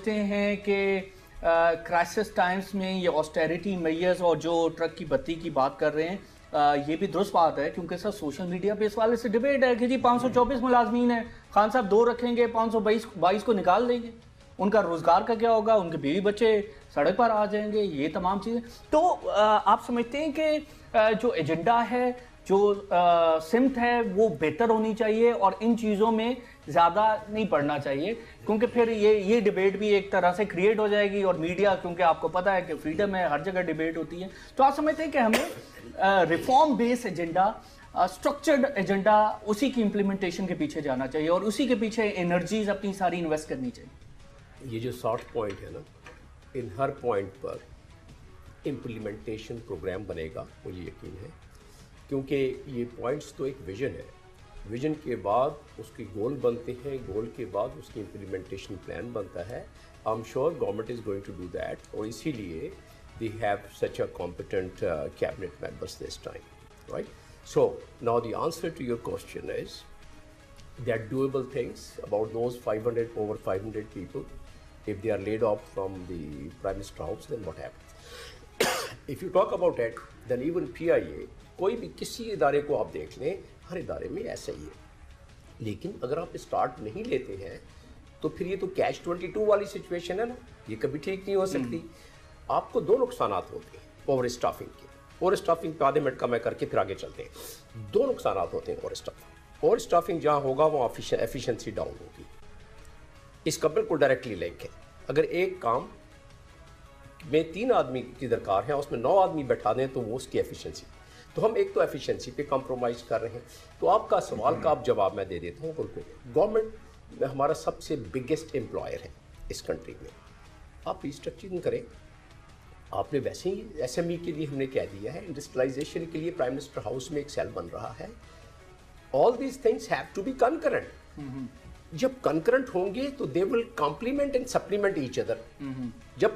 سمجھتے ہیں کہ کرائسس ٹائمز میں یہ آسٹیریٹی میئرز اور جو ٹرک کی بتی کی بات کر رہے ہیں یہ بھی درست بات ہے، کیونکہ سر سوشل میڈیا پہ اس والے سے ڈیبیٹ ہے کہ جی 524 ملازمین ہیں، خان صاحب 2 رکھیں گے، 522 کو نکال دیں گے، ان کا روزگار کا کیا ہوگا، ان کے بیوی بچے سڑک پر آ جائیں گے، یہ تمام چیزیں. تو آپ سمجھتے ہیں کہ جو ایجنڈا ہے، جو سمت ہے وہ بہتر ہونی چاہیے اور ان چیزوں میں زیادہ نہیں پڑنا چاہیے، کیونکہ پھر یہ ڈیبیٹ بھی ایک طرح سے کریٹ ہو جائے گی، اور میڈیا کیونکہ آپ کو پتا ہے کہ فریڈم ہے، ہر جگہ ڈیبیٹ ہوتی ہے. تو آپ سمجھتے ہیں کہ ہمیں ریفارم بیس ایجنڈا، اسٹرکچرڈ ایجنڈا، اسی کی امپلیمنٹیشن کے پیچھے جانا چاہیے اور اسی کے پیچھے انرجیز اپنی ساری انویسٹ کرنی چاہیے. یہ جو 60 پوائنٹ ہے نا، ان ہر پوائنٹ پر امپلیمنٹیشن پروگرام بنے گا، مجھے یقین ہے، کیونکہ یہ پوائنٹس تو ایک ویژن ہے، ویژن کے بعد اس کے گول بنتے ہیں، گول کے بعد اس کی امپلیمنٹیشن پلان بنتا ہے. I am sure government is going to do that, اور اسی لیے they have such a competent cabinet members this time, right. So now the answer to your question is that doable things about those 500, over 500 people, if they are laid off from the Prime Minister House, then what happens? If you talk about it, then even PIA, کوئی بھی کسی ادارے کو آپ دیکھ لیں، ہر ادارے میں ایسا ہی ہے. لیکن اگر آپ اسٹارٹ نہیں لیتے ہیں تو پھر یہ تو کیچ 22 والی سچویشن ہے نا، یہ کبھی ٹھیک نہیں ہو سکتی. آپ کو 2 نقصانات ہوتے ہیں اوور اسٹافنگ کے. اوور اسٹافنگ پہ آدھے منٹ کا میں کر کے پھر آگے چلتے ہیں. 2 نقصانات ہوتے ہیں اوور اسٹافنگ. اور اسٹافنگ جہاں ہوگا وہاں ایفیشنسی ڈاؤن ہوگی. اس کا بالکل ڈائریکٹلی لنک ہے. اگر ایک کام میں 3 آدمی کی درکار ہے، اس میں 9 آدمی بیٹھا دیں تو وہ اس کی ایفیشنسی. تو ہم ایک تو ایفیشنسی پہ کمپرومائز کر رہے ہیں. تو آپ کا سوال کا آپ جواب میں دے دیتا ہوں. بالکل گورنمنٹ ہمارا سب سے بگیسٹ امپلائر ہے اس کنٹری میں. آپ ریسٹرکچرنگ کریں. آپ نے ویسے ہی ایس ایم ای کے لیے ہم نے کہہ دیا ہے، انڈسٹریلائزیشن کے لیے پرائم منسٹر ہاؤس میں ایک سیل بن رہا ہے. All these things have to be concurrent. جب concurrent ہوں گے تو they will complement and supplement each other. جب